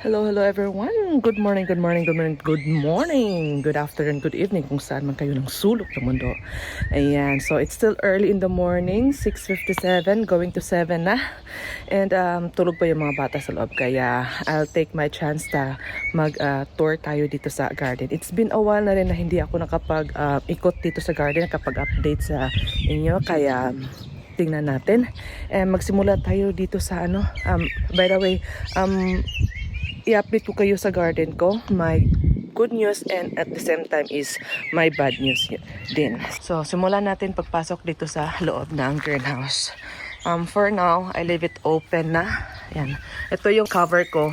Hello everyone. Good morning, good morning, good morning, good morning, good afternoon, good evening kung saan man kayo ng sulok ng mundo. Ayan, so it's still early in the morning, 6:57, going to 7 na. And tulog pa yung mga bata sa loob, kaya I'll take my chance na mag-tour tayo dito sa garden. It's been a while na rin na hindi ako nakapag-ikot dito sa garden, nakapag-update sa inyo, kaya tingnan natin. Magsimula tayo dito sa by the way, i-update ko kayo sa garden ko. My good news and at the same time is my bad news din. So, simulan natin pagpasok dito sa loob ng greenhouse. For now, I leave it open na. Yan. Ito yung cover ko.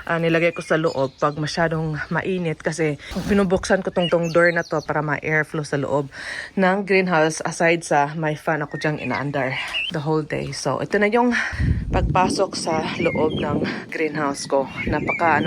Nilagay ko sa loob pag masyadong mainit kasi binubuksan ko tong door na to para ma-airflow sa loob ng greenhouse aside sa may fan ako dyang inaandar the whole day. So ito na yung pagpasok sa loob ng greenhouse ko. Napaka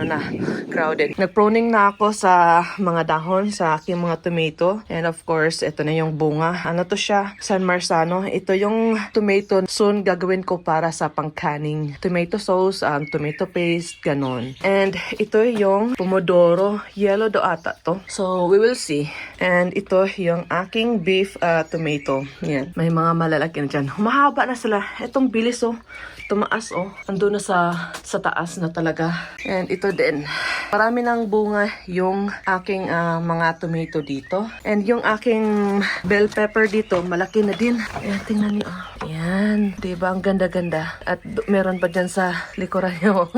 crowded. Nagpruning na ako sa mga dahon sa aking mga tomato, and of course ito na yung bunga. Ano to siya? San Marzano. Ito yung tomato soon gagawin ko para sa pangkaning tomato sauce, tomato paste, ganon. And ito yung pomodoro. Yellow do ata to. So, we will see. And ito yung aking beef tomato. Yan. May mga malalaki na dyan. Humahaba na sila. Itong bilis tumaas Ando na sa taas na talaga. And ito din. Marami ng bunga yung aking mga tomato dito. And yung aking bell pepper dito, malaki na din. Ayan, tingnan niyo. Ayan. Diba? Ang ganda-ganda. At meron pa dyan sa likuran niyo.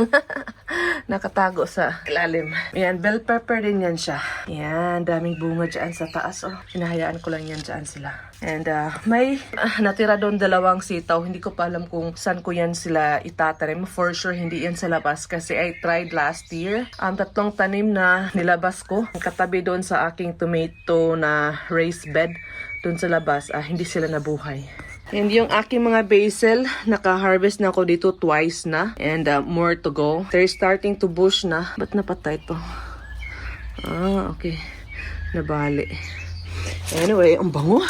Nakatago sa ilalim. Ayan, bell pepper din yan siya. Ayan, daming bunga dyan sa taas. Hinahayaan ko lang yan dyan sila. And may natira doon 2 sitaw. Hindi ko pa alam kung saan ko yan sila itatanim. For sure, hindi yan sa labas. Kasi I tried last year. 3 tanim na nilabas ko. Katabi doon sa aking tomato na raised bed. Doon sa labas, hindi sila nabuhay. And yung aking mga basil, naka-harvest na ako dito twice na. And more to go. They're starting to bush na. Ba't napatay to? Okay. Nabali. Anyway, ang bango.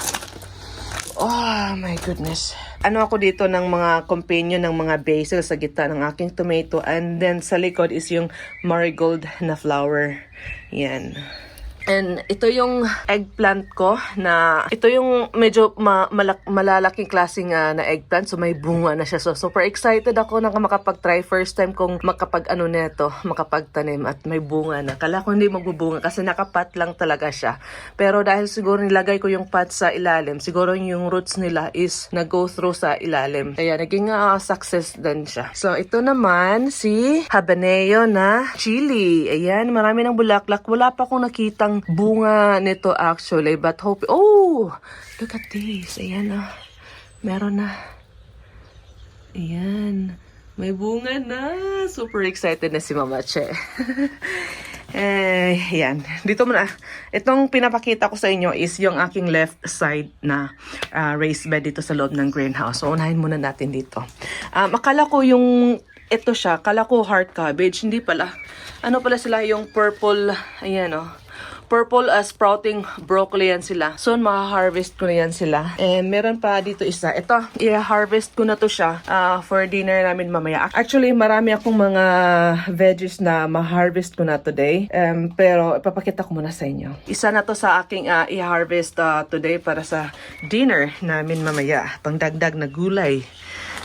Oh my goodness. Ano ako dito ng mga companion ng mga basil sa gitna ng aking tomato. And then sa likod is yung marigold na flower. Yan. And ito yung eggplant ko na ito yung medyo malalaking klaseng na eggplant, so may bunga na siya. So super excited ako na makapag-try, first time kong makapagtanim at may bunga na. Kala ko hindi magbubunga kasi nakapat lang talaga siya. Pero dahil siguro nilagay ko yung pot sa ilalim, siguro yung roots nila is nag-go through sa ilalim. Kaya naging success din siya. So ito naman si habanero na chili. Ayan, marami ng bulaklak. Wala pa akong nakitang bunga nito actually, but hope look at this. Ayan meron na. Ayan, may bunga na. Super excited na si Mama Che. Yan. Dito muna. Itong pinapakita ko sa inyo is yung aking left side na raised bed dito sa loob ng greenhouse. So unahin muna natin dito. Akala ko yung ito siya, akala ko heart cabbage, hindi pala. Ano pala sila, yung purple, ayan purple sprouting broccoli yan sila. Soon ma-harvest ko na yan sila. And meron pa dito isa. Ito, i-harvest ko na to siya for dinner namin mamaya. Actually, marami akong mga veggies na ma-harvest ko na today. Pero ipapakita ko muna sa inyo. Isa na to sa aking i-harvest today para sa dinner namin mamaya. Pangdagdag na gulay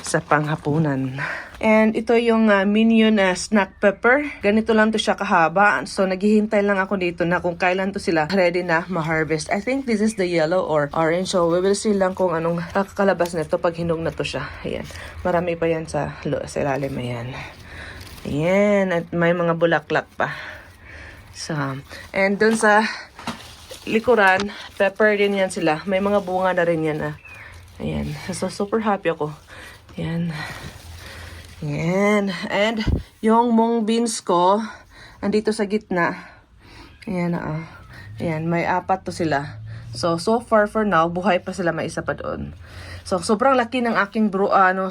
sa panghapunan. And ito yung minion snack pepper. Ganito lang to siya kahaba. So naghihintay lang ako dito na kung kailan to sila ready na ma-harvest. I think this is the yellow or orange. So we will see lang kung anong kakalabas nito pag hinog na to siya. Ayan. Marami pa yan sa ilalim. Ayan. Ayan. At may mga bulaklak pa. So, and dun sa likuran, pepper din yan sila. May mga bunga na rin yan. Ayan. So super happy ako. Ayan. Ayan. And yung mung beans ko, andito sa gitna. Ayan Ayan, may 4 to sila. So far for now, buhay pa sila, may isa pa doon. So, sobrang laki ng aking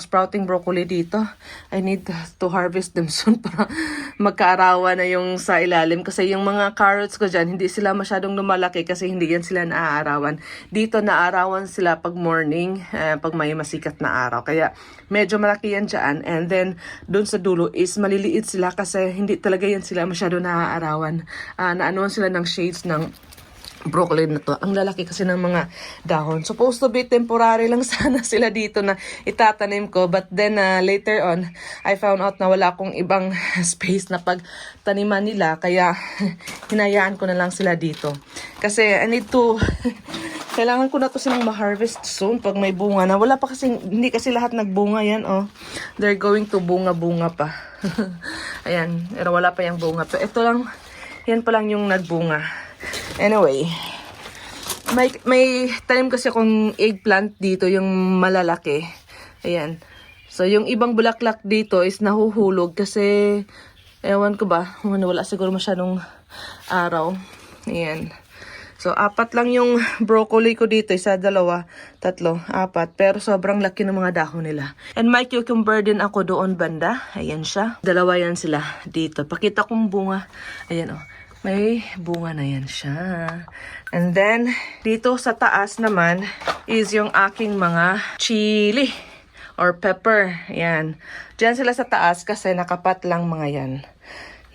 sprouting broccoli dito. I need to harvest them soon para magkaarawan na yung sa ilalim. Kasi yung mga carrots ko dyan, hindi sila masyadong lumalaki kasi hindi yan sila naaarawan. Dito naaarawan sila pag morning, pag may masikat na araw. Kaya medyo malaki yan dyan. And then, dun sa dulo is maliliit sila kasi hindi talaga yan sila masyado naaarawan. Naanuan sila ng shades ng broccoli na to. Ang lalaki kasi ng mga dahon. Supposed to be temporary lang sana sila dito na itatanim ko. But then later on, I found out na wala akong ibang space na pagtaniman nila. Kaya hinayaan ko na lang sila dito. Kasi I need to... Kailangan ko na to silang ma-harvest soon pag may bunga na. Wala pa kasi, hindi kasi lahat nagbunga yan, oh. They're going to bunga-bunga pa. Ayan, pero wala pa yung bunga. Pero ito lang, yan pa lang yung nagbunga. Anyway, may tanim kasi akong eggplant dito, yung malalaki. Ayan. So, yung ibang bulaklak dito is nahuhulog kasi, ewan ko ba, wala siguro masyadong araw. Ayan. So, 4 lang yung broccoli ko dito. 1, 2, 3, 4. Pero sobrang laki ng mga dahon nila. And may cucumber din ako doon banda. Ayan siya. 2 yan sila dito. Pakita kong bunga. Ayan oh. May bunga na yan siya. And then, dito sa taas naman is yung aking mga chili or pepper. Ayan. Diyan sila sa taas kasi nakapat lang mga yan.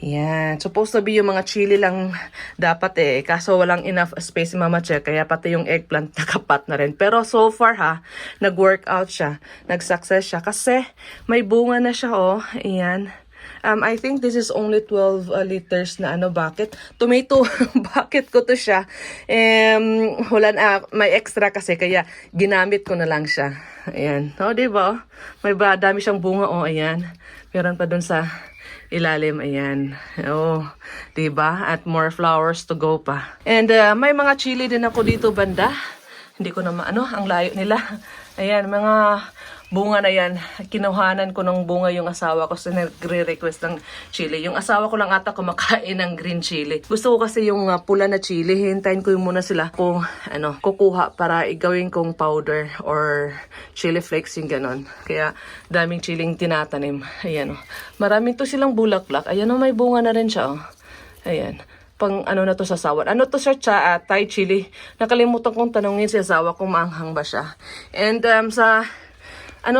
Yan. Supposed to be yung mga chili lang dapat eh. Kaso walang enough space si Mama Che. Kaya pati yung eggplant nakapat na rin. Pero so far ha, nag-workout siya. Nag-success siya. Kasi may bunga na siya oh. Ayan. I think this is only 12 liters na bucket. Tomato bucket ko to siya. Wala na, may extra kasi kaya ginamit ko na lang siya. Ayan. O, diba? May dami siyang bunga. O, ayan. Meron pa dun sa ilalim. Ayan. O, diba? At more flowers to go pa. And may mga chili din ako dito banda. Hindi ko na ang layo nila. Ayan, mga bunga na yan. Kinuhanan ko ng bunga yung asawa ko. So, nagre-request ng chili. Yung asawa ko lang ata kumakain ng green chili. Gusto ko kasi yung pula na chili. Hintayin ko yung muna sila kung kukuha para igawin kong powder or chili flakes yung ganon. Kaya daming chiling tinatanim. Ayan o. Marami to silang bulaklak. Ayan o, may bunga na rin siya o. Ayan. Pang na to sa sawan. Ano to sir? Thai chili. Nakalimutan kong tanongin si asawa kung maanghang ba siya. And sa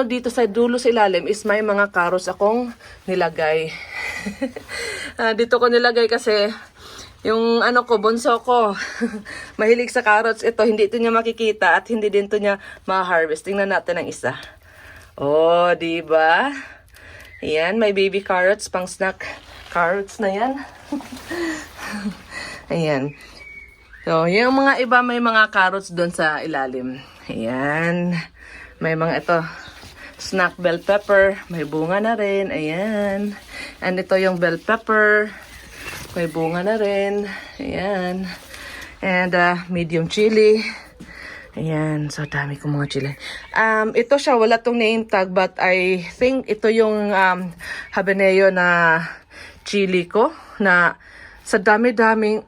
dito sa dulo sa ilalim is may mga carrots akong nilagay. Dito ko nilagay kasi yung bunso ko, mahilig sa carrots. Ito, hindi ito niya makikita at hindi din ito niya ma-harvest. Tingnan natin ang isa. Oh, diba? Ayan, may baby carrots, pang snack carrots na yan. Ayan. So, yung mga iba may mga carrots doon sa ilalim. Ayan. May mga ito. Snack bell pepper. May bunga na rin. Ayan. And ito yung bell pepper. May bunga na rin. Ayan. And medium chili. Ayan. So, dami kong mga chili. Ito siya. Wala tong name tag. But I think ito yung habanero na chili ko. Na sa dami-daming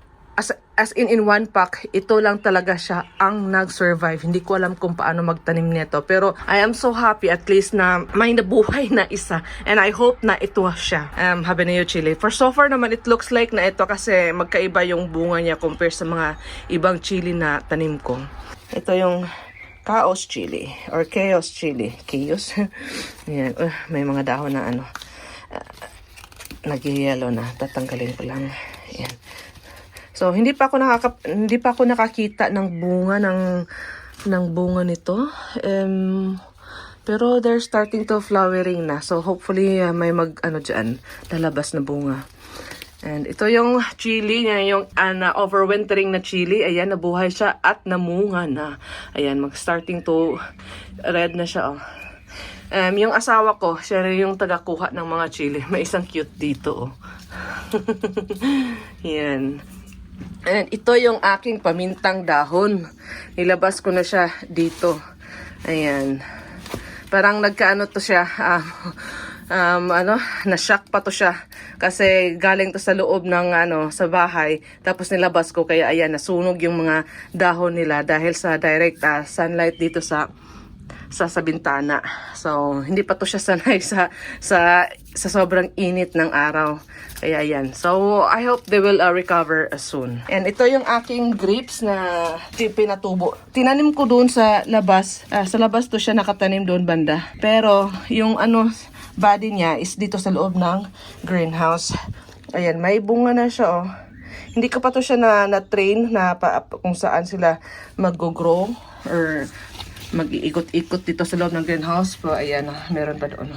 as in one pack, ito lang talaga siya ang nag-survive. Hindi ko alam kung paano magtanim nito. Pero I am so happy at least na may nabuhay na isa. And I hope na ito siya. Habanero chili. For so far naman, it looks like na ito kasi magkaiba yung bunga niya compare sa mga ibang chili na tanim ko. Ito yung chaos chili or chaos chili. Chaos? Ayan. May mga dahon na nag-yellow na. Tatanggalin ko lang. Ayan. So, hindi pa ako nakakita ng bunga ng bunga nito. Pero they're starting to flowering na. So, hopefully may diyan, lalabas na bunga. And ito yung chili niya, yung overwintering na chili. Ayan, nabuhay siya at namunga na. Ayan, starting to red na siya. Oh. Yung asawa ko, siya rin yung tagakuha ng mga chili. May isang cute dito. Oh. Yan. And ito yung aking pamintang dahon. Nilabas ko na siya dito. Ayan. Parang to siya. Na-shock pa to siya. Kasi galing to sa loob ng sa bahay. Tapos nilabas ko. Kaya ayan, nasunog yung mga dahon nila. Dahil sa direct sunlight dito sa sa bintana. So, hindi pa to siya sanay sa sobrang init ng araw. Kaya yan. So, I hope they will recover soon. And ito yung aking grapes na pinatubo. Tinanim ko doon sa labas. Sa labas to siya nakatanim doon banda. Pero, yung body niya is dito sa loob ng greenhouse. Ayan, may bunga na siya, oh. Hindi ko pa to siya na-train na kung saan sila mag-grow or mag-iikot-ikot dito sa loob ng greenhouse. Pero ayan, meron pa doon.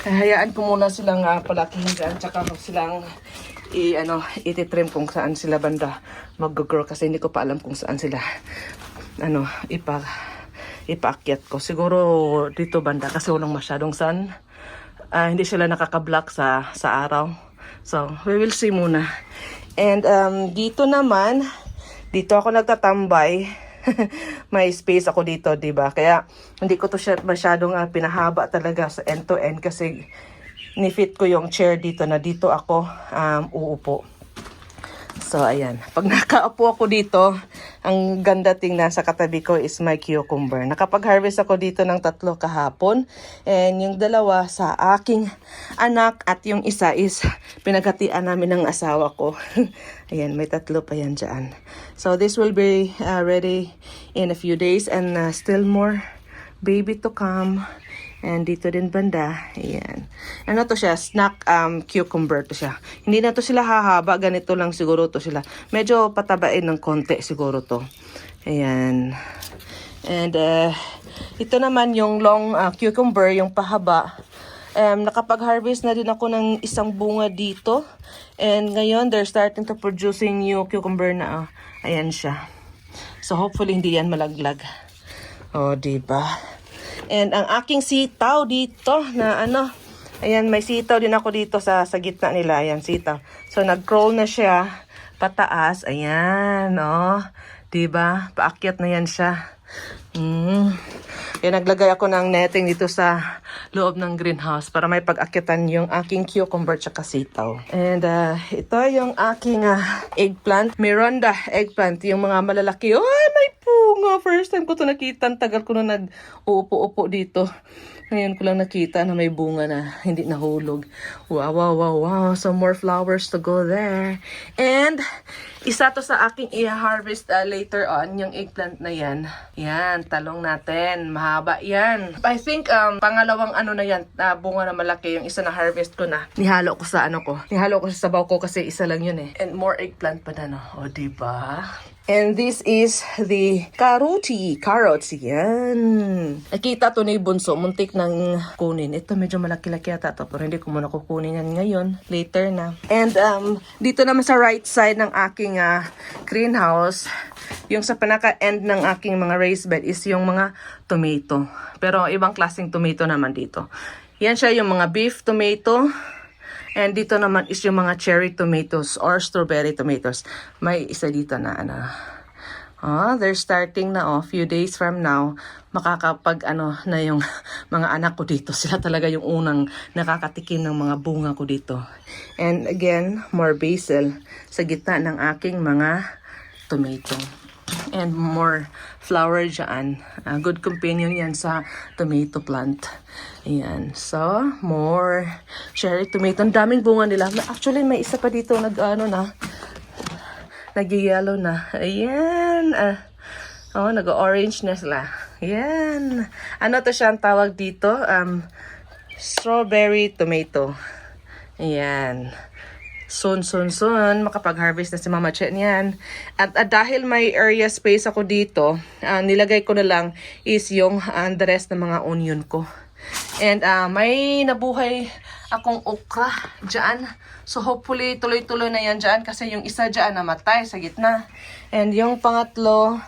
Hayaan ko muna silang palakihin dyan. Tsaka ko silang ititrim kung saan sila banda mag-grow. Kasi hindi ko pa alam kung saan sila ipaakyat ko. Siguro dito banda kasi walang masyadong sun. Hindi sila nakaka-block sa araw. So, we will see muna. And dito naman, dito ako nagtatambay. May space ako dito, 'di ba? Kaya hindi ko to siya masyadong pinahaba talaga sa end to end kasi ni-fit ko yung chair dito na dito ako uupo. So ayan, pag nakaupo ako dito, ang ganda tingnan sa katabi ko is my cucumber. Nakapag-harvest ako dito ng 3 kahapon and yung 2 sa aking anak at yung isa is pinaghatian namin ng asawa ko. Ayan, may 3 pa yan dyan. So this will be ready in a few days and still more baby to come. And dito din banda, ayan. Ano to siya? Snack cucumber to siya. Hindi na to sila hahaba, ganito lang siguro to sila. Medyo patabain ng konti siguro to. Ayan. And ito naman yung long cucumber, yung pahaba. Nakapag-harvest na din ako ng isang bunga dito. And ngayon, they're starting to producing new cucumber na. Ayan siya. So hopefully hindi yan malaglag. O, diba? And ang aking sitaw dito na ayan, may sitaw din ako dito sa gitna nila. Ayan, sitaw. So, nag-crawl na siya pataas. Ayan, oh. Diba? Paakyat na yan siya. Kaya naglagay ako ng netting dito sa loob ng greenhouse para may pag-akyatan yung aking cucumber tsaka sitaw. And ito yung aking eggplant. Mironda eggplant. Yung mga malalaki. Oh, may bunga. First time ko to nakita. Tagal ko na nag-uupo-upo dito. Ngayon ko lang nakita na may bunga na hindi nahulog. Wow, wow, wow, wow. Some more flowers to go there. And isa to sa aking i-harvest later on, yung eggplant na yan. Yan, talong natin. Mahaba yan. I think pangalawang na yan, bunga na malaki. Yung isa na harvest ko na. Nihalo ko sa Nihalo ko sa sabaw ko kasi isa lang yun eh. And more eggplant pa na, no? O, diba? And this is the carrots. Yan. Nakita to ni Bunso. Muntik nang kunin. Ito medyo malaki-laki yata to. Pero hindi ko muna kukunin yan ngayon. Later na. And dito naman sa right side ng aking greenhouse, yung sa pinaka-end ng aking mga raised bed is yung mga tomato. Pero ibang klaseng tomato naman dito. Yan siya yung mga beef tomato. And dito naman is yung mga cherry tomatoes or strawberry tomatoes. May isa dito na they're starting na few days from now, makakapag na yung mga anak ko dito. Sila talaga yung unang nakakatikim ng mga bunga ko dito. And again, more basil sa gitna ng aking mga tomato. And more flower dyan. Good companion yan sa tomato plant. Ayan. So, more cherry tomato. Ang daming bunga nila. Actually, may isa pa dito nag-yellow na. Ayan. Nag-orange na sila. Ayan. Ano to siya ang tawag dito? Strawberry tomato. Ayan. Soon, makapag-harvest na si Mama Che niyan. At dahil may area space ako dito, nilagay ko na lang is yung the rest ng mga onion ko. And may nabuhay akong okra dyan. So hopefully tuloy-tuloy na yan dyan kasi yung isa dyan namatay sa gitna. And yung pangatlo,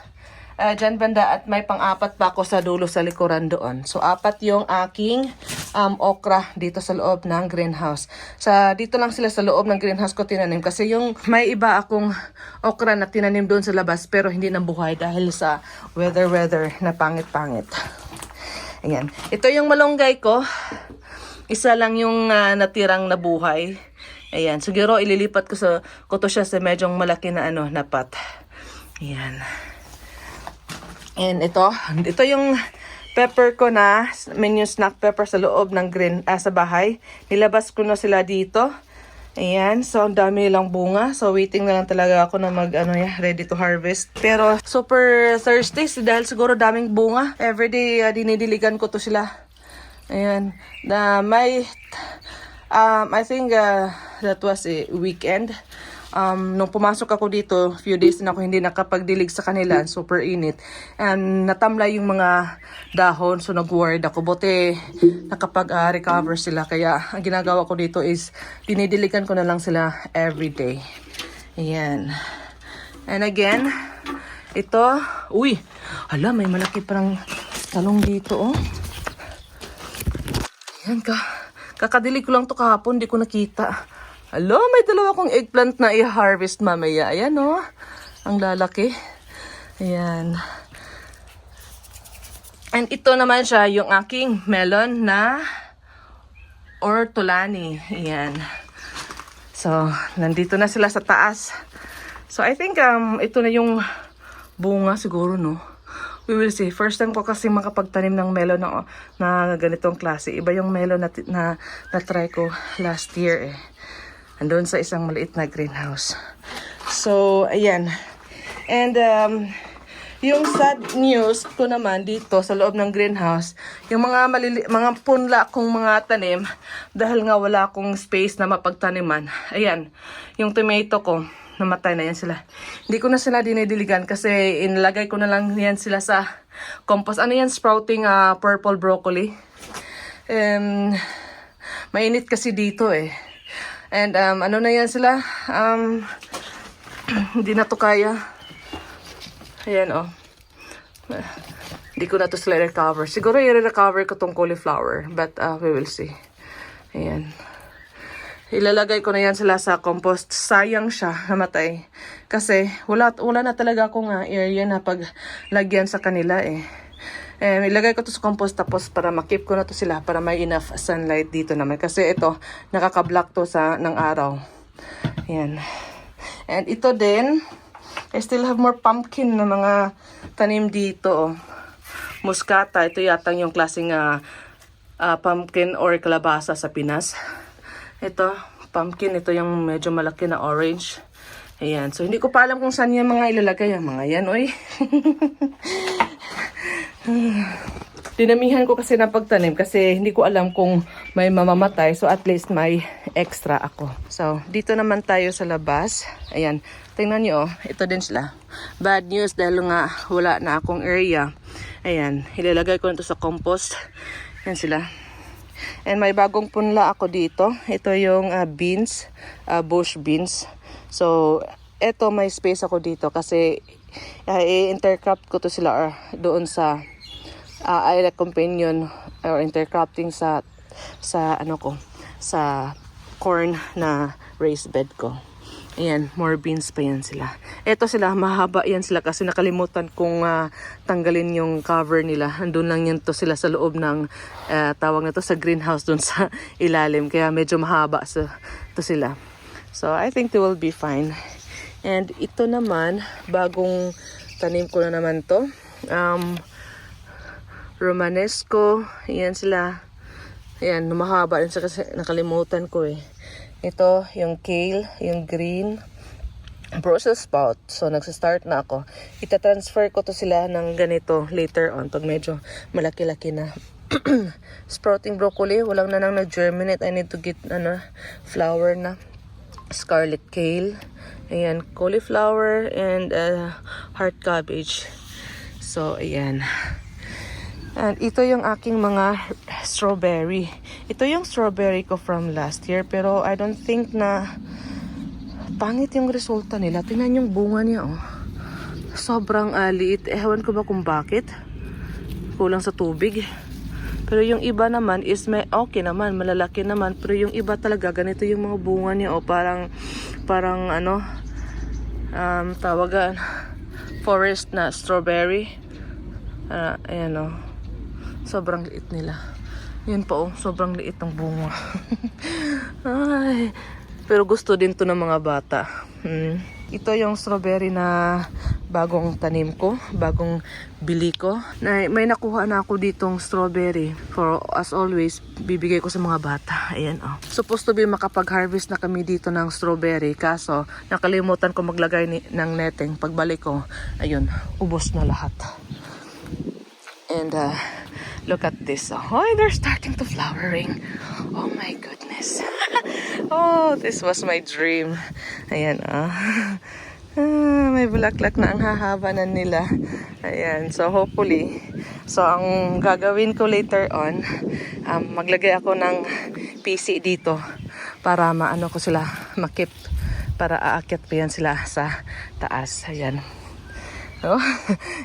dyan banda at may pang-apat pa ako sa dulo sa likuran doon. So 4 yung aking okra dito sa loob ng greenhouse. Dito lang sila sa loob ng greenhouse ko tinanim kasi yung may iba akong okra na tinanim doon sa labas pero hindi nabuhay dahil sa weather na pangit-pangit. Ayan. Ito yung malunggay ko. Isa lang yung natirang nabuhay. Ayan. Siguro ililipat ko to siya sa medyong malaki na na pot. Ayan. And ito yung pepper ko na, menu snack pepper sa loob ng sa bahay. Nilabas ko na sila dito. Ayan, so ang dami nilang bunga. So waiting na lang talaga ako na ready to harvest. Pero super thirsty dahil siguro daming bunga. Everyday dinidiligan ko to sila. Ayan, I think that was a weekend. Nung pumasok ako dito, few days na ako hindi nakapagdilig sa kanila, super init. And natamlay yung mga dahon, so nag-worried ako. Buti nakapag-recover sila. Kaya ang ginagawa ko dito is dinidiligan ko na lang sila everyday. Ayan. And again, ito, uy, hala, may malaki parang talong dito, oh. Ayan ka. Kakadilig ko lang to kahapon, di ko nakita. Hello, may dalawa kong eggplant na i-harvest mamaya. Ayan, oh. Ang lalaki. Ayan. And ito naman siya, yung aking melon na ortolani. Ayan. So, nandito na sila sa taas. So, I think ito na yung bunga siguro, no? We will see. First time ko kasi makapagtanim ng melon na ganitong klase. Iba yung melon na try ko last year, eh. Andun sa isang maliit na greenhouse. So, ayan. And, yung sad news ko naman dito sa loob ng greenhouse, yung mga punla kong mga tanim, dahil nga wala akong space na mapagtaniman. Ayan, yung tomato ko, namatay na yan sila. Hindi ko na sila dinidiligan kasi inilagay ko na lang yan sila sa compost. Ano yan? Sprouting purple broccoli. Mainit kasi dito, eh. And ano na yan sila? Hindi na to kaya. Ayan, oh. Hindi ko na to sila recover. Siguro i-recover ko tong cauliflower. But we will see. Ayan. Ilalagay ko na yan sila sa compost. Sayang siya, namatay. Kasi wala na talaga akong area na paglagyan sa kanila, eh. Ilagay ko to sa compost tapos para makip ko na to sila para may enough sunlight dito naman. Kasi ito, nakaka-block to ng araw. Ayan. And ito din, I still have more pumpkin na mga tanim dito. Oh. Muscata, ito yatang yung klaseng pumpkin or kalabasa sa Pinas. Ito, pumpkin, ito yung medyo malaki na orange. Ayan, so hindi ko pa alam kung saan yung mga ilalagay. Yung mga yan, oy. Dinamihan ko kasi na pagtanim kasi hindi ko alam kung may mamamatay. So at least may extra ako. So dito naman tayo sa labas. Ayan, tingnan nyo, oh, ito din sila. Bad news dahil nga wala na akong area. Ayan, ilalagay ko ito sa compost. Ayan sila. And may bagong punla ako dito. Ito yung beans, bush beans. So ito may space ako dito kasi i-intercrop ko to sila doon sa companion or intercropping sa corn na raised bed ko. Ayan, more beans pa yan sila. Ito sila, mahaba yan sila kasi nakalimutan kong tanggalin yung cover nila. Andun lang yan to sila sa loob ng tawag na to sa greenhouse dun sa ilalim. Kaya medyo mahaba to sila. So, I think they will be fine. And ito naman, bagong tanim ko na naman to. Romanesco. Ayan sila. Ayan, mahaba. Kasi nakalimutan ko, eh. Ito, yung kale, yung green, Brussels sprout. So, nagsastart na ako. Ita-transfer ko to sila ng ganito later on pag medyo malaki-laki na. Sprouting broccoli, walang na nang nag-germinate. I need to get flower na. Scarlet kale. Ayan, cauliflower and heart cabbage. So, ayan. And ito yung aking mga strawberry. Ito yung strawberry ko from last year. Pero I don't think na pangit yung resulta nila. Tingnan yung bunga niya, oh. Sobrang liit. Ewan ko ba kung bakit. Kulang sa tubig. Pero yung iba naman is may okay naman, malalaki naman. Pero yung iba talaga, ganito yung mga bunga niya, oh. Parang tawagan, forest na strawberry. Ayan, oh. Sobrang liit nila. Yun po, oh, sobrang liit ng bunga. Ay, pero gusto din to ng mga bata. Ito yung strawberry na bagong tanim ko, bagong bili ko. May nakuha na ako ditong strawberry. For as always, bibigay ko sa mga bata. Ayan oh. Supposed to be makapag-harvest na kami dito ng strawberry. Kaso, nakalimutan ko maglagay ng netting. Pagbalik ko, ayun, ubos na lahat. And look at this. Oh, they're starting to flowering. Oh my goodness. Oh, this was my dream. Ayan may bulaklak na ang hahaba na nila. Ayan, so hopefully, so ang gagawin ko later on, maglagay ako ng PC dito para maano ko sila, makip, para aakyat pa yan sila sa taas. Ayan. So,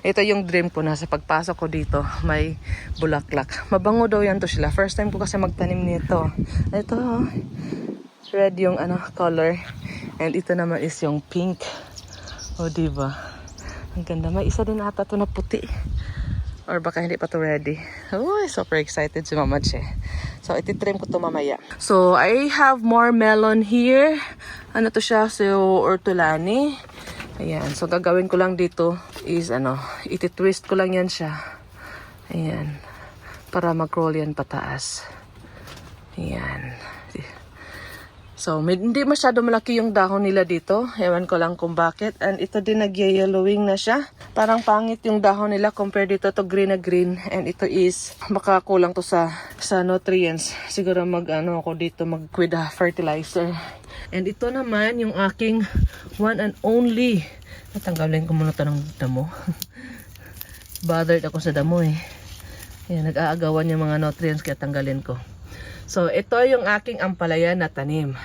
ito yung dream ko na sa pagpasok ko dito, may bulaklak. Mabango daw yan to sila. First time ko kasi magtanim nito. Ito, red yung color. And ito naman is yung pink. O, diba? Ang ganda. May isa din ata to na puti. Or baka hindi pa to ready. Oh, super excited si Mama Che. So, ititrim ko to mamaya. So, I have more melon here. Ano to siya? So, ortolani. Ayan. So, gagawin ko lang dito is, ititwist ko lang yan siya. Ayan. Para mag-roll yan pataas. Ayan. So, hindi masyado malaki yung dahon nila dito. Ewan ko lang kung bakit. And ito din nag-yellowing na siya. Parang pangit yung dahon nila compared dito to green na green. And ito is makakulang to sa nutrients. Siguro ako dito mag-quid fertilizer. And ito naman yung aking one and only. Natanggalin ko muna ito ng damo. Bothered ako sa damo eh. Ayan, nag-aagawan yung mga nutrients kaya tanggalin ko. So, ito yung aking ampalaya na tanim.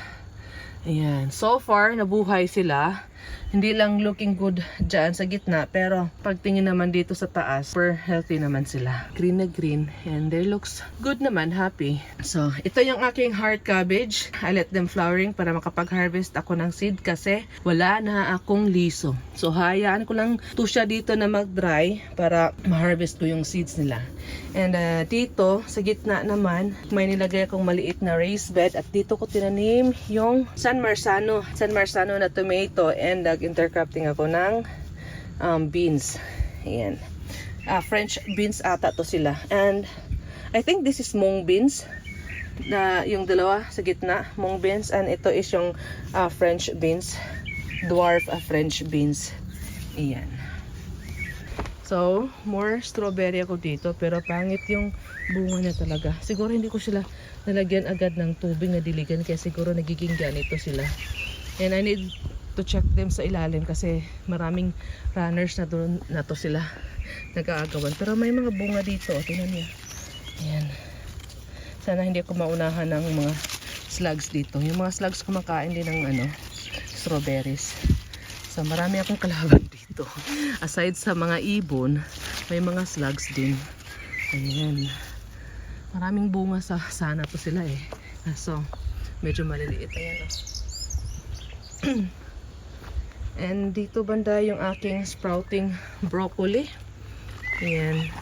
Ayan. So far, nabuhay sila. Hindi lang looking good dyan sa gitna. Pero, pagtingin naman dito sa taas, super healthy naman sila. Green na green. And they looks good naman, happy. So, ito yung aking heart cabbage. I let them flowering para makapag-harvest ako ng seed kasi wala na akong liso. So, hayaan ko lang to siya dito na mag-dry para ma-harvest ko yung seeds nila. And dito, sa gitna naman, may nilagay akong maliit na raised bed. At dito ko tinanim yung San Marzano na tomato. And intercrafting ako ng beans. Ayan. French beans ata to sila. And I think this is mung beans. Yung dalawa sa gitna, mung beans. And ito is yung French beans. Dwarf French beans. Ayan. So, more strawberry ako dito. Pero pangit yung bunga niya talaga. Siguro hindi ko sila nalagyan agad ng tubig na diligan. Kaya siguro nagiging ganito sila. And I need to check them sa ilalim kasi maraming runners na doon na to sila nag-aagawan. Pero may mga bunga dito. Tingnan niyo. Ayan. Sana hindi ko maunahan ng mga slugs dito. Yung mga slugs kumakain din ng strawberries. So marami akong kalaban dito. Aside sa mga ibon, may mga slugs din. Ayan. Maraming bunga sana to sila eh. So medyo maliliit. Ayan And dito banda yung aking sprouting broccoli. Ayan.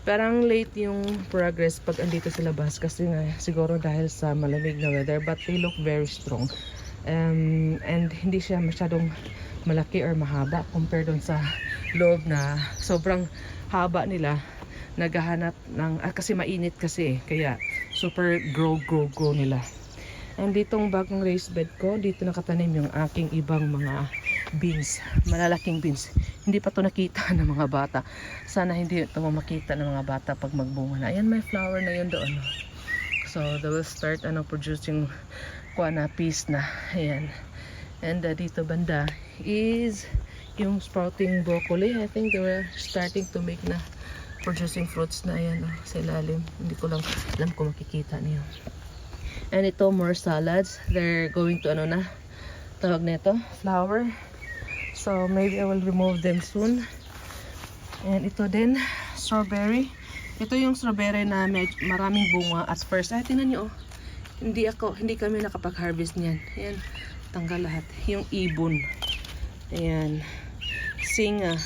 Parang late yung progress pag andito sa labas kasi nga siguro dahil sa malamig na weather, but they look very strong. And hindi siya masyadong malaki or mahaba compared dun sa loob na sobrang haba nila. Naghahanap ng kasi mainit kasi kaya super grow nila. And ditong bagong raised bed ko, dito nakatanim yung aking ibang mga beans, malalaking beans. Hindi pa to nakita ng mga bata. Sana hindi ito makita ng mga bata pag magbunga na. Ayan, may flower na yun doon. So they will start producing peas na. Ayan. And dito banda is yung sprouting broccoli. I think they were starting to make na producing fruits na. Ayan sa ilalim. Hindi ko lang alam kung makikita niyo. And ito, more salads. They're going to tawag nito, flower. So maybe I will remove them soon. And ito din, strawberry. Ito yung strawberry na maraming bunga at first. Ay, tingnan nyo, hindi kami nakapag-harvest niyan. Ayan, tanggal lahat. Yung ibon. Ayan. Singa,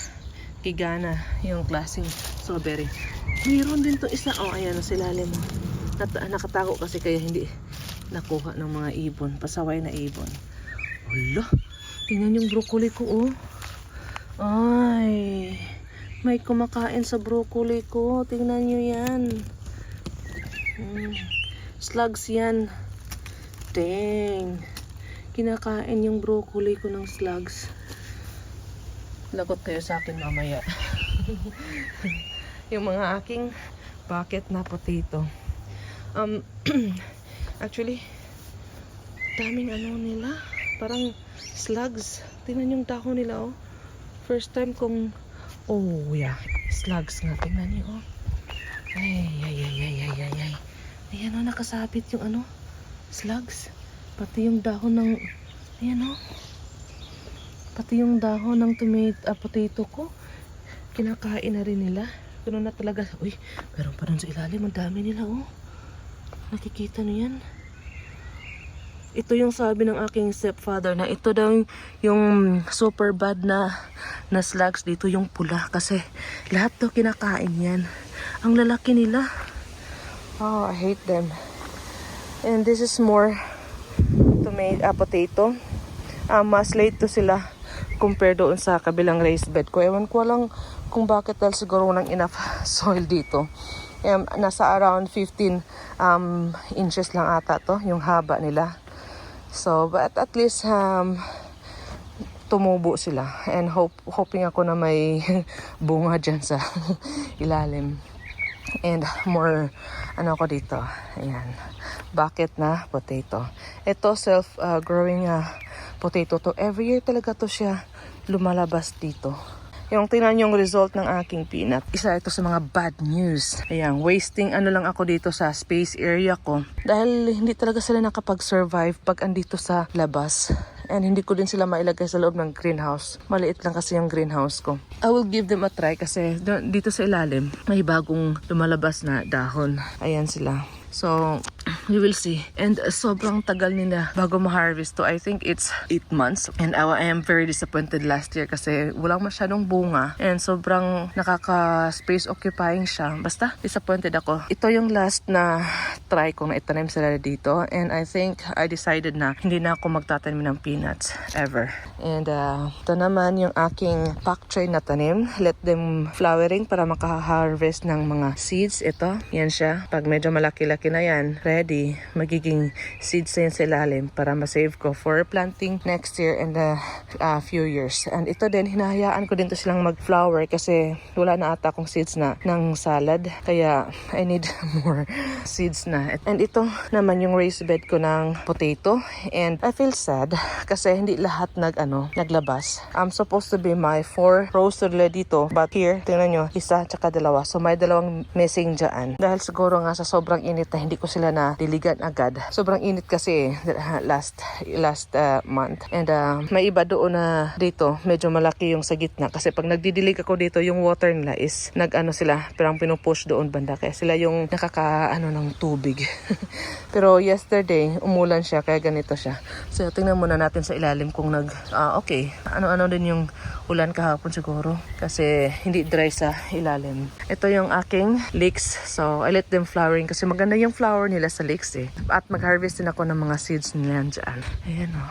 kigana, yung klaseng strawberry. Mayroon din to isa. Oh, ayan, sa ilalim mo. Nakatago kasi kaya hindi nakuha ng mga ibon. Pasaway na ibon. Hala, tingnan yung broccoli ko, oh. Ay, may kumakain sa broccoli ko. Tingnan nyo yan. Slugs yan. Dang. Kinakain yung broccoli ko ng slugs. Lagot kayo sa akin mamaya. Yung mga aking bucket na potato. Actually, daming ano nila. Parang slugs. Tingnan yung dahon nila, oh. First time kong... Oh, yeah. Slugs nga. Tingnan niyo, oh. Ay. Ayan, oh. Nakasabit yung ano. Slugs. Pati yung dahon ng... Ayan, oh. Pati yung dahon ng potato ko. Kinakain na rin nila. Ganun na talaga. Uy, meron pa rin sa ilalim. Ang dami nila, oh. Nakikita niyo yan. Ito yung sabi ng aking stepfather na ito daw yung super bad na slugs dito, yung pula. Kasi lahat daw kinakain yan. Ang lalaki nila. Oh, I hate them. And this is more potato. Mas late to sila compare doon sa kabilang raised bed ko. Ewan ko lang kung bakit, dahil siguro ng enough soil dito. Nasa around 15 inches lang ata to, yung haba nila. So, but at least tumubo sila. And hoping ako na may bunga dyan sa ilalim. And more, ano ko dito. Ayan. Bucket na potato. Ito, self-growing potato to. Every year talaga to siya lumalabas dito. Yung tingnan yung result ng aking peanut. Isa ito sa mga bad news. Ayan, wasting ano lang ako dito sa space area ko. Dahil hindi talaga sila nakapag-survive pag andito sa labas. And hindi ko din sila mailagay sa loob ng greenhouse. Maliit lang kasi yung greenhouse ko. I will give them a try kasi dito sa ilalim may bagong lumalabas na dahon. Ayan sila. So, we will see. And sobrang tagal nila bago ma-harvest to. I think it's 8 months. And I am very disappointed last year kasi walang masyadong bunga. And sobrang nakaka-space occupying siya. Basta, disappointed ako. Ito yung last na try ko na itanim sila dito. And I think I decided na hindi na ako magtatanim ng peanuts ever. And ito naman yung aking pak choy na tanim. Let them flowering para makaharvest ng mga seeds. Ito, yan siya. Pag medyo malaki-laki na yan, ready, magiging seeds na yan sa ilalim para ma-save ko for planting next year and a few years. And ito din, hinahayaan ko din to silang mag-flower kasi wala na ata akong seeds na ng salad. Kaya I need more seeds na. And ito naman yung raised bed ko ng potato. And I feel sad kasi hindi lahat naglabas. I'm supposed to be my 4 rows dito. But here, tingnan nyo, isa tsaka dalawa. So may dalawang missing dyan. Dahil siguro nga sa sobrang init na hindi ko sila na diligan agad. Sobrang init kasi last month. And may iba doon na dito, medyo malaki yung sa gitna. Kasi pag nagdidilig ako dito, yung water nila is sila, parang pinupush doon banda. Kaya sila yung ng tubig. Pero yesterday, umulan siya, kaya ganito siya. So tingnan muna natin sa ilalim kung okay. Ano din yung ulan kahapon siguro. Kasi hindi dry sa ilalim. Ito yung aking leeks. So I let them flowering kasi maganda yung flower nila sa leeks eh. At mag-harvest din ako ng mga seeds nila dyan. Ayan o.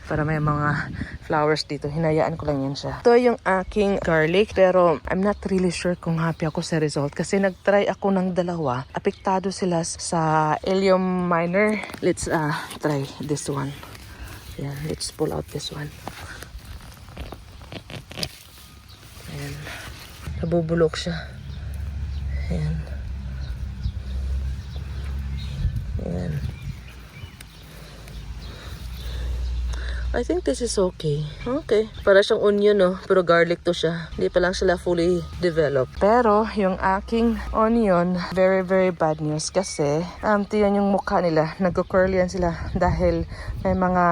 Para may mga flowers dito. Hinayaan ko lang yan siya. Ito yung aking garlic. Pero I'm not really sure kung happy ako sa result. Kasi nag-try ako ng dalawa. Apektado sila sa Allium minor. Let's try this one. Ayan. Let's pull out this one. Ayan. Nabubulok siya. Ayan. Ayan. I think this is okay. Okay. Para siyang onion, no? Pero garlic to siya. Hindi pa lang sila fully developed. Pero, yung aking onion, very, very bad news. Kasi, tiyan yung mukha nila. Nag-curl yan sila. Dahil may mga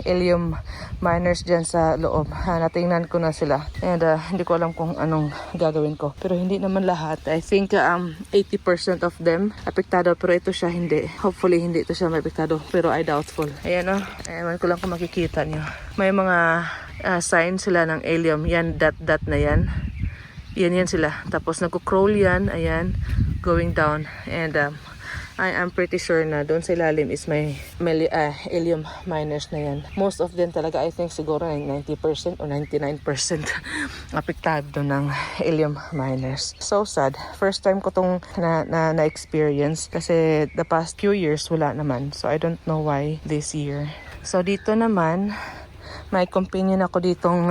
Allium minors dyan sa loob. Natingnan ko na sila. And, hindi ko alam kung anong gagawin ko. Pero, hindi naman lahat. I think, 80% of them apektado. Pero ito siya, hindi. Hopefully, hindi ito siya maapektado. Pero, I doubtful. Ayan, no? Ewan ko lang kung makikita nyo. May mga signs sila ng Allium. Yan, dot na yan. Yan sila. Tapos nagko-crawl yan. Ayan. Going down. And I am pretty sure na doon sa ilalim is may helium miners na yan. Most of them talaga, I think siguro 90% or 99% apektado doon ng helium miners. So sad. First time ko tong na-experience kasi the past few years wala naman. So I don't know why this year. So dito naman, may companion ako ditong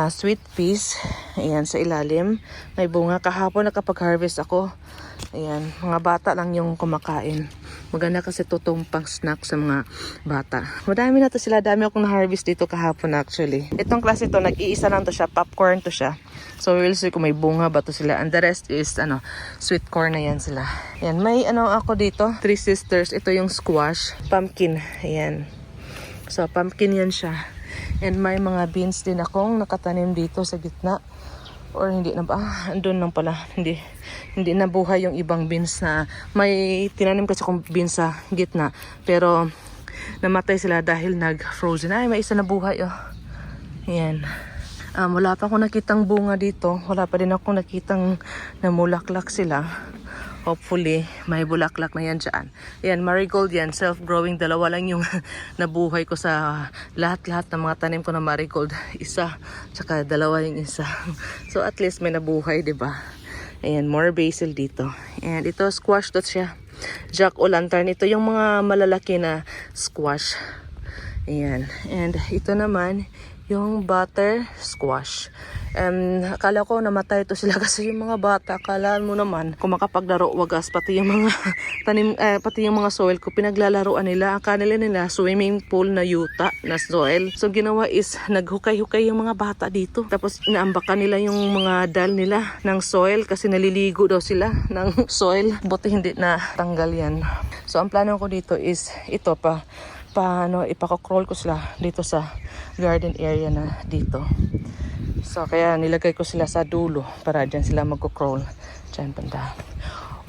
sweet peas. Ayan, sa ilalim. May bunga. Kahapon nakapag-harvest ako. Ayan, mga bata lang yung kumakain. Maganda kasi tutong pang snack sa mga bata. Madami na to sila. Dami akong na-harvest dito kahapon actually. Itong klase to, nag-iisa lang to siya. Popcorn to siya. So we'll see kung may bunga ba to sila. And the rest is sweet corn na yan sila. Ayan, may ako dito. 3 sisters. Ito yung squash. Pumpkin. Ayan. So pumpkin yan siya. And may mga beans din akong nakatanim dito sa gitna. Or hindi na ba? Andun lang pala. Hindi nabuhay yung ibang beans na may tinanim kasi kong beans sa gitna. Pero namatay sila dahil nag-frozen. Ay, may isa na buhay oh. Ayan. Wala pa akong nakitang bunga dito. Wala pa din akong nakitang namulaklak sila. Hopefully, may bulaklak na yan dyan. Ayan, marigold yan. Self-growing. Dalawa lang yung nabuhay ko sa lahat-lahat ng mga tanim ko na marigold. Isa, tsaka dalawa yung isa. So, at least may nabuhay, diba? Ayan, more basil dito. And ito, squash to siya. Jack-o'-lantern. Ito yung mga malalaki na squash. Ayan. And ito naman, yung butter squash. Akala ko namatay to sila kasi yung mga bata, akala mo naman kung makapaglaro wagas, pati yung mga tanim, pati yung mga soil ko pinaglalaroan nila. Akala nila swimming pool na yuta na soil. So ginawa is naghukay-hukay yung mga bata dito. Tapos inaambakan nila yung mga dal nila ng soil kasi naliligo daw sila ng soil. Buti hindi na tanggal yan. So ang plano ko dito is ito ipako-crawl ko sila dito sa garden area na dito. So kaya nilagay ko sila sa dulo para dyan sila magko-crawl. Dyan banda.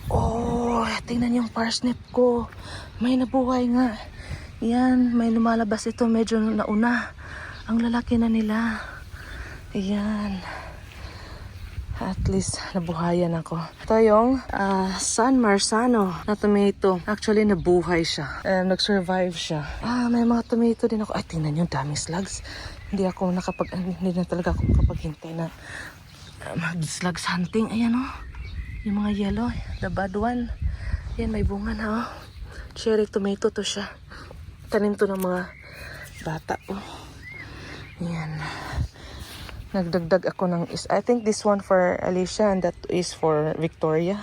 Oh, tingnan yung parsnip ko. May nabuhay nga. Yan, may lumalabas ito. Medyo nauna. Ang lalaki na nila. Ayan. At least nabuhayan ako. Ito yung San Marzano na tomato. Actually nabuhay siya. Nag-survive siya. May mga tomato din ako. Ay, tingnan yung dami slugs. Hindi na talaga ako makapaghintay na mag-slugs hunting. Ayan oh. Yung mga yellow. The bad one. Ayan, may bunga na oh. Cherry tomato to siya. Tanim to ng mga bata oh. Ayan. Nagdagdag ako ng I think this one for Alicia and that is for Victoria.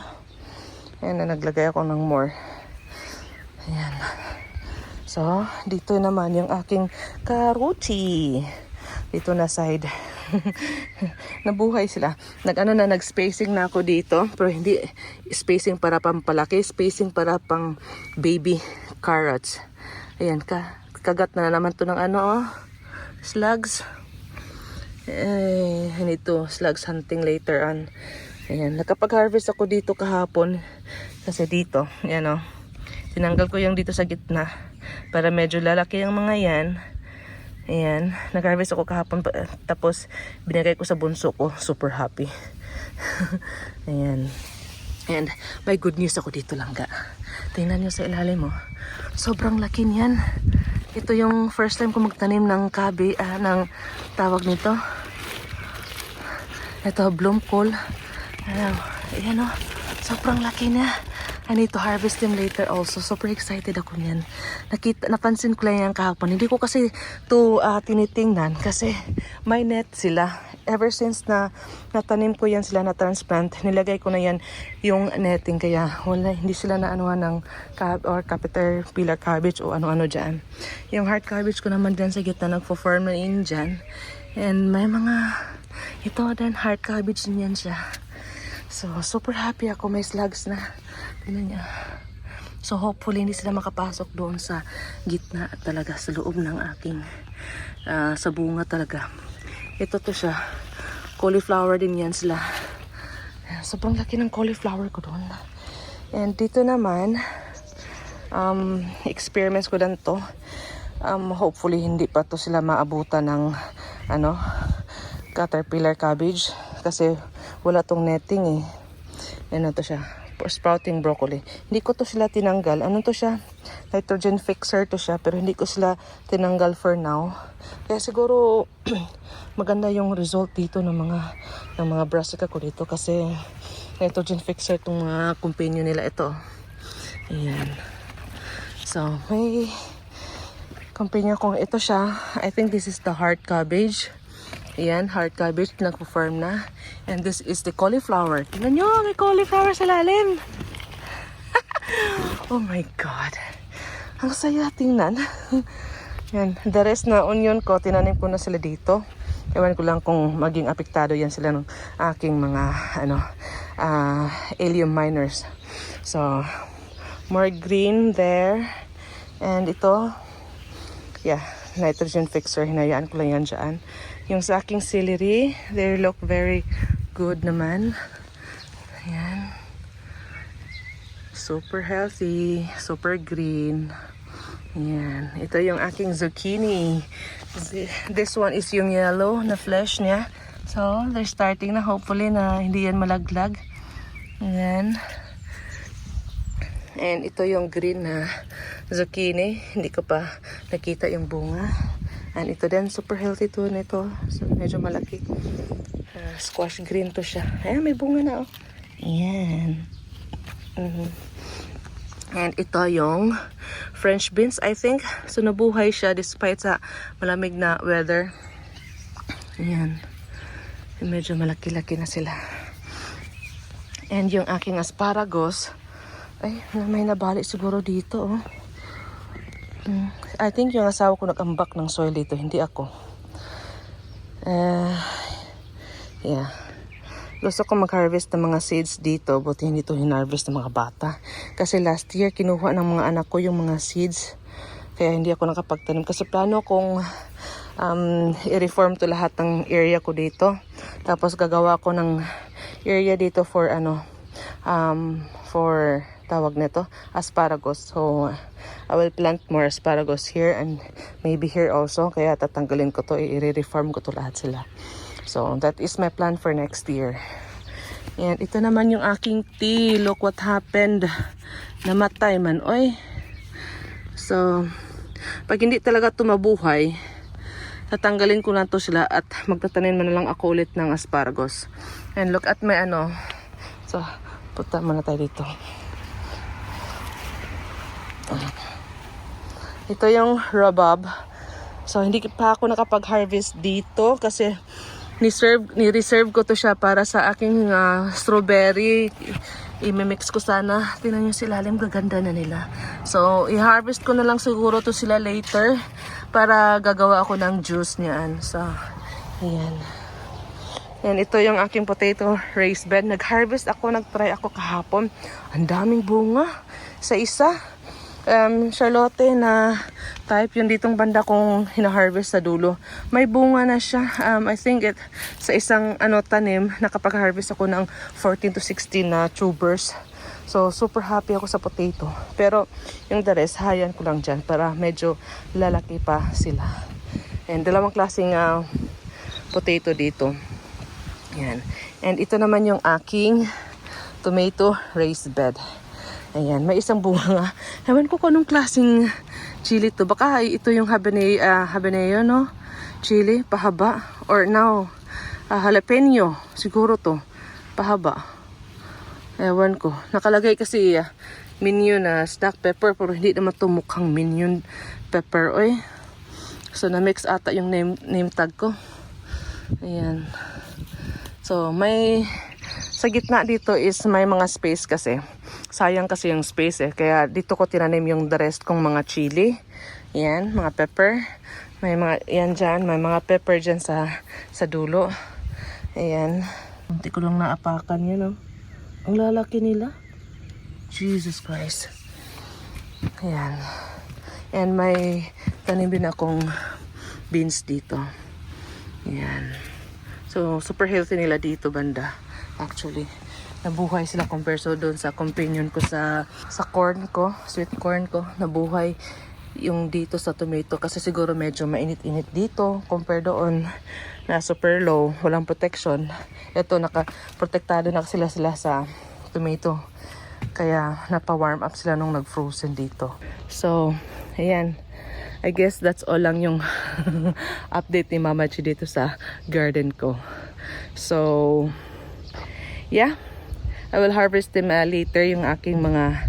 Ayan, naglagay ako ng more. Ayan. So, dito naman yung aking karuchi. Dito na side. Nabuhay sila. Nag-spacing na ako dito. Pero hindi spacing para pampalaki. Spacing para pang baby carrots. Ayan, kagat na naman to ng slugs. I need to slugs hunting later on. Ayan, nakapag-harvest ako dito kahapon. Kasi dito, ayan o. Tinanggal ko yung dito sa gitna. Para medyo lalaki yung mga yan. Ayan, nag-harvest ako kahapon. Tapos, binigay ko sa bunso ko. Super happy. Ayan. And, may good news ako dito lang ga. Tingnan nyo sa ilalim mo. Sobrang laki niyan. Ito yung first time ko magtanim ng ng tawag nito. Ito, bloemkool. Ayan o. Sobrang laki niya. I need to harvest them later also. Super excited ako niyan. Napansin ko lang yan kahapon. Hindi ko kasi to tinitingnan kasi may net sila. Ever since na natanim ko yan sila na transplant, nilagay ko na yan yung netting. Kaya hindi sila naanuhan ng caterpillar cabbage o ano-ano dyan. Yung heart cabbage ko naman dyan sa gitna nagpo-form na yun dyan. And may mga ito din heart cabbage din yan siya. So, super happy ako. May slugs na. Tignan niya. So, hopefully, hindi sila makapasok doon sa gitna at talaga sa loob ng aking sa bunga talaga. Ito to siya. Cauliflower din yan sila. Sobrang laki ng cauliflower ko doon. And dito naman, experiments ko lang to. Hopefully, hindi pa to sila maabutan ng caterpillar cabbage. Kasi wala tong netting eh. Yan na to siya. sprouting broccoli. Hindi ko to sila tinanggal. Ano to siya? Nitrogen fixer to siya, pero hindi ko sila tinanggal for now. Kaya siguro maganda yung result dito ng mga brassica ko dito kasi nitrogen fixer tong mga companion nila ito. Ayan. So, may companion kong ito siya. I think this is the heart cabbage. Ayan, heart cabbage, nagpo-form na. And this is the cauliflower. Tingnan nyo, may cauliflower sa lalim. Oh my God. Ang saya tingnan. Yan, the rest na onion ko, tinanim ko na sila dito. Ewan ko lang kung maging apektado yan sila ng aking mga, allium miners. So, more green there. And ito, yeah, nitrogen fixer. Hinayaan ko lang yan dyan. Yung sa aking celery, they look very good naman. Ayan. Super healthy, super green. Ayan. Ito yung aking zucchini. This one is yung yellow na flesh niya. So, they're starting na hopefully na hindi yan malaglag. Ayan. And ito yung green na zucchini. Hindi ko pa nakita yung bunga. And ito din, super healthy to nito. So, medyo malaki. Squash green to siya. Ayan, may bunga na, oh. Ayan. And ito yung French beans, I think. So, nabuhay siya despite sa malamig na weather. Ayan. Medyo malaki-laki na sila. And yung aking asparagus, ay, may nabali siguro dito, oh. I think yung asawa ko nag-ambak ng soil dito, hindi ako. Yeah. Gusto ko mag-harvest ng mga seeds dito, buti hindi to hinarvest ng mga bata. Kasi last year, kinuha ng mga anak ko yung mga seeds. Kaya hindi ako nakapagtanim. Kasi plano kong i-reform to lahat ng area ko dito. Tapos gagawa ko ng area dito for for tawag nito, asparagus. So, I will plant more asparagus here and maybe here also. Kaya tatanggalin ko to, i-reform ko to lahat sila. So, that is my plan for next year. And ito naman yung aking tea. Look what happened. Namatay man, oy. So, pag hindi talaga tumabuhay, tatanggalin ko na to sila at magtatanim na lang ako ulit ng asparagus. And look at my So, punta muna tayo dito. Ito yung rhubarb. So, hindi pa ako nakapag-harvest dito kasi ni-reserve ko to siya para sa aking strawberry. I-mix ko sana. Tingnan nyo sila, lalim, gaganda na nila. So, i-harvest ko na lang siguro to sila later para gagawa ako ng juice niyan. So, ayan. And ito yung aking potato raised bed. Nag-harvest ako, nag-try ako kahapon. Ang daming bunga sa isa. Charlotte na type yung ditong banda kong hina-harvest sa dulo. May bunga na siya. I think sa isang tanim, nakapag-harvest ako ng 14 to 16 na tubers. So, super happy ako sa potato. Pero, yung the rest, hayan ko lang dyan para medyo lalaki pa sila. And dalawang klaseng potato dito. Yan. And ito naman yung aking tomato raised bed. Ayan, may isang bunga. Ewan ko kung anong klaseng chili to. Baka ito yung habanero, no? Chili, pahaba. Or now, jalapeno. Siguro to. Pahaba. Ewan ko. Nakalagay kasi minion na black pepper. Pero hindi naman to mukhang minion pepper. Oy. So, na-mix ata yung name tag ko. Ayan. So, sa gitna dito is may mga space kasi. Sayang kasi yung space Kaya dito ko tinanim yung the rest kong mga chili. Yan, mga pepper. May mga, yan dyan, may mga pepper dyan sa dulo. Ayan. Hindi ko lang naapakan yan, oh. Ang lalaki nila. Jesus Christ. Ayan. And may tanim din akong beans dito. Ayan. So, super healthy nila dito banda. Actually, nabuhay sila compare doon sa companion ko sa corn ko, sweet corn ko. Nabuhay yung dito sa tomato kasi siguro medyo mainit-init dito compare doon na super low, walang protection. Ito, naka-protektado na sila sa tomato. Kaya napa-warm up sila nung nag-frozen dito. So, ayan. I guess that's all lang yung update ni Mama Chi dito sa garden ko. So, yeah. I will harvest them later yung aking mga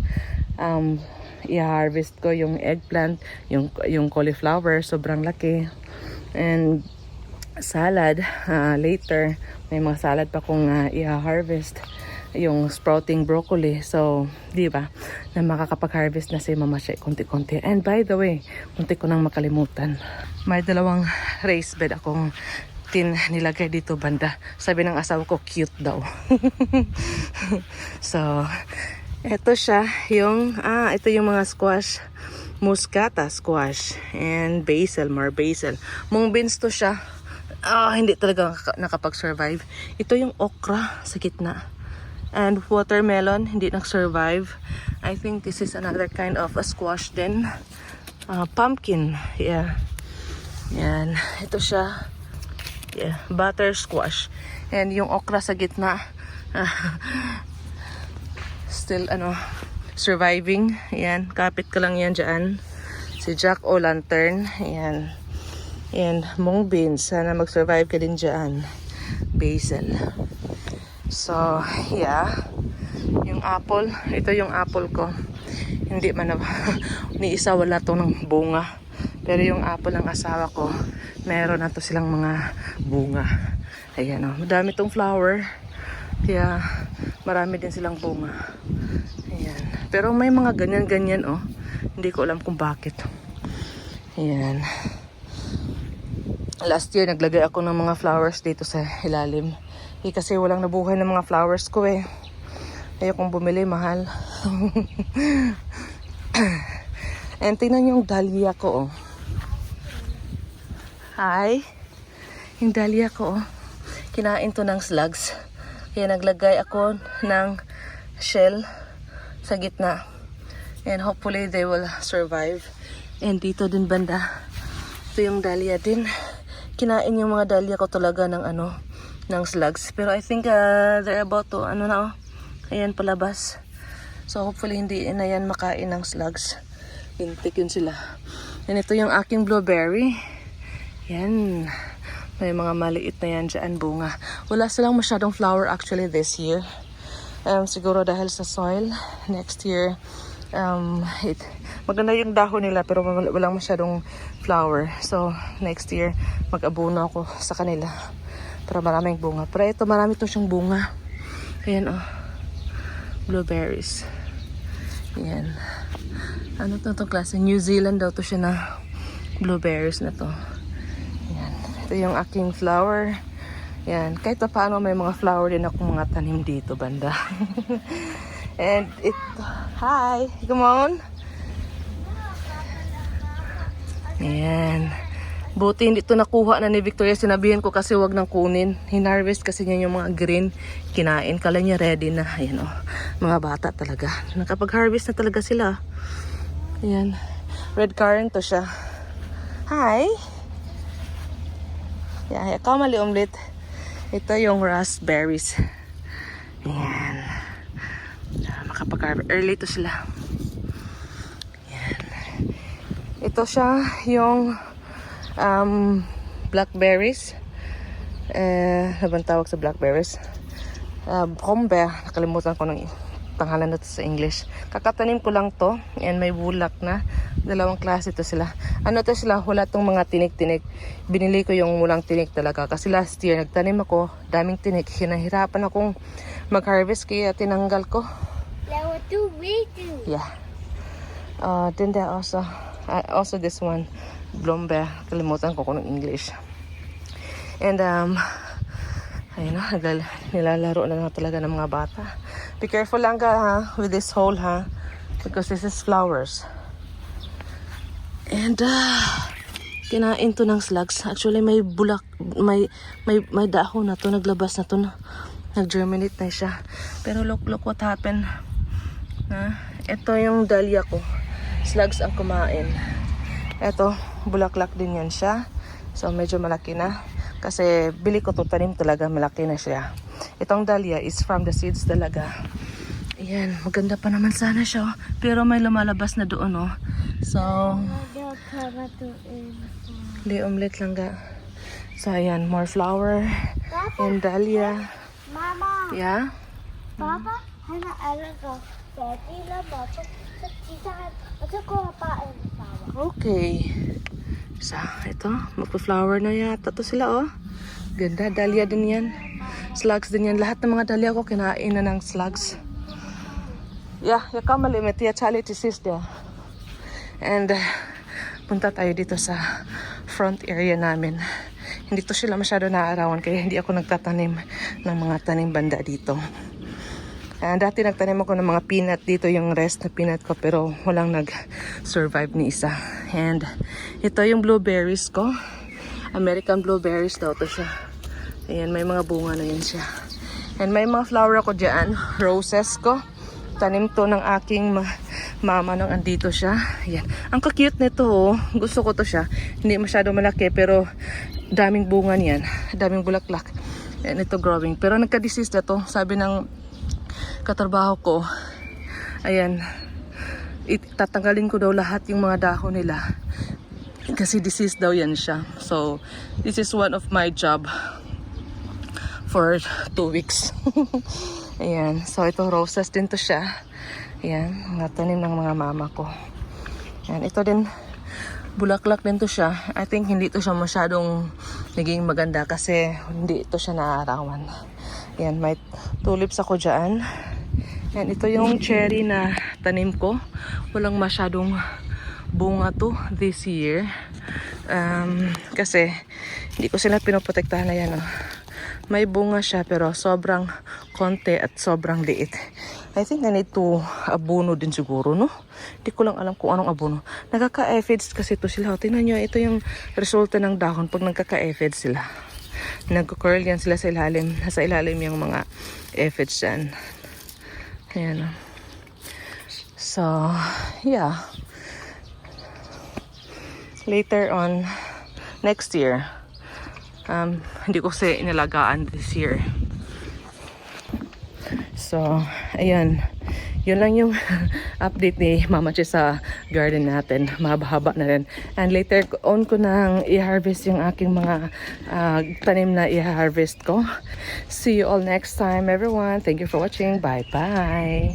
i-harvest ko yung eggplant, yung cauliflower, sobrang laki. And salad, later. May mga salad pa kong i-harvest. Yung sprouting broccoli. So, di ba, na makakapag-harvest na si Mama Chi konti-konti. And by the way, munti ko nang makalimutan. May dalawang raised bed akong nilagay dito banda. Sabi ng asawa ko, cute daw. So, ito siya, ito yung mga squash. Muscata squash and basil, more basil. Mung beans to siya. Hindi talaga nakapag-survive. Ito yung okra sa gitna. And watermelon, hindi nag-survive. I think this is another kind of a squash din. Pumpkin, yeah. Yan, ito siya. Yeah, butter squash. And yung okra sa gitna, still, surviving. Yan, kapit ko lang yan dyan. Si Jack O'Lantern. Yan. And mung beans, sana mag-survive ka din dyan. Basil. So, yeah. Yung apple, ito yung apple ko. Hindi man ni isa wala to ng bunga. Pero yung apple ng asawa ko, meron na to silang mga bunga. Ayan o, madami tong flower. Kaya marami din silang bunga. Ayan. Pero may mga ganyan-ganyan oh. Hindi ko alam kung bakit. Ayan. Last year, naglagay ako ng mga flowers dito sa ilalim. Kasi walang nabuhay ng mga flowers ko eh. Ayokong bumili, mahal. And tingnan yung dahlia ko oh. Hi. Yung dahlia ko oh. Kinain to ng slugs. Kaya naglagay ako ng shell sa gitna. And hopefully they will survive. And dito din banda. Ito yung dahlia din. Kinain yung mga dahlia ko talaga ng ng slugs. Pero I think they're about to, ayan palabas. So hopefully hindi na yan makain ng slugs. Lintik yun sila. And ito yung aking blueberry. Yan. May mga maliit na yan dyan bunga. Wala silang masyadong flower actually this year. Siguro dahil sa soil. Next year, maganda yung dahon nila pero walang masyadong flower. So next year, mag-abono ako sa kanila. Para maraming bunga. Pero ito, marami to siyang bunga. Ayan, oh. Blueberries. Ayan. Ano to klase? New Zealand daw to siya na blueberries na to. Ayan. Ito yung aking flower. Ayan. Kahit pa paano may mga flower din akong mga tanim dito, banda. And hi! Come on! Ayan. Buti hindi ito nakuha na ni Victoria. Sinabihan ko kasi wag nang kunin. Hinarvest kasi niya yung mga green. Kinain. Kala niya ready na. Ayan o. Mga bata talaga. Nakapag-harvest na talaga sila. Ayan. Red currant to siya. Hi! Yeah, kamali umlit. Ito yung raspberries. Ayan. Makapag-harvest. Early to sila. Ayan. Ito siya yung blackberries. Ano bang tawag sa blackberries? Bombe. Nakalimutan ko ng pangalan na to sa English. Kakatanim ko lang to. And may bulak na. Dalawang klase to sila. Ano to sila? Wala tong mga tinik-tinik. Binili ko yung walang tinik talaga. Kasi last year, nagtanim ako. Daming tinik. Hinahirapan akong mag-harvest. Kaya tinanggal ko. Yeah. Then there also this one. Blombe. Kalimutan ko kung English. And ayun na, nilalaro na talaga ng mga bata. Be careful lang ka with this hole because this is flowers. And kinain to ng slugs. Actually may bulak, may dahon na to, naglabas na to, nag-germinate na siya. Pero look what happened. Ito yung dahlia ko. Slugs ang kumain. Ito, bulaklak din yan siya. So medyo malaki na. Kasi bili ko to tanim talaga, malaki na siya. Itong dahlia is from the seeds talaga. Ayan, maganda pa naman sana siya. Oh. Pero may lumalabas na doon, oh. So, liumlit lang ga. So, ayan, more flower. And dahlia. Mama. Yeah? Papa, hana alaga. Daddy lang ba? Sa tisahan. At ako papain sawa. Okay. So, ito, magpa-flower na yata to sila, oh. Ganda, dahlia din yan. Slugs din yan. Lahat ng mga dahlia ko kinain na ng slugs. Yeah, ya kamali met ya chali sis dia. And punta tayo dito sa front area namin. Hindi to sila masyado naaarawan kaya hindi ako nagtatanim ng mga tanim banda dito. Dati nagtanim ako ng mga peanut dito, yung rest na peanut ko, pero walang nag-survive ni isa. And ito yung blueberries ko. American blueberries daw to siya. Ayan, may mga bunga na yun siya. And may mga flower ako dyan, roses ko. Tanim to ng aking mama nung andito siya. Ayan. Ang ka-cute nito, oh. Gusto ko to siya. Hindi masyado malaki pero daming bunga niyan. Daming bulaklak. And ito growing. Pero nagka-disease na to. Sabi ng katrabaho ko, ayan, tatanggalin ko daw lahat yung mga dahon nila. Kasi disease daw yan siya. So, this is one of my job for 2 weeks. Ayan. So, ito roses din to siya. Ayan. Mga tanim ng mga mama ko. Ayan. Ito din, bulaklak din to siya. I think hindi to siya masyadong naging maganda kasi hindi ito siya naaarawan. Ayan. May tulips ako dyan. Ayan. Ito yung cherry na tanim ko. Walang masyadong bunga to this year. Kasi hindi ko sila pinoprotektahan na yan. Oh. May bunga siya pero sobrang konti at sobrang liit. I think I need to abono din siguro, no? Hindi ko lang alam kung anong abono. Nagkaka-aphids kasi ito sila. Tingnan nyo, ito yung resulta ng dahon pag nagkaka-aphids sila. Nagko-curl yan sila sa ilalim. Nasa ilalim yung mga aphids dyan. Ayan. So, yeah. Later on, next year, hindi ko kasi inalagaan this year. So, ayan. Yun lang yung update ni Mama Che sa garden natin. Mahaba-haba na rin. And later on ko nang i-harvest yung aking mga tanim na i-harvest ko. See you all next time, everyone. Thank you for watching. Bye-bye.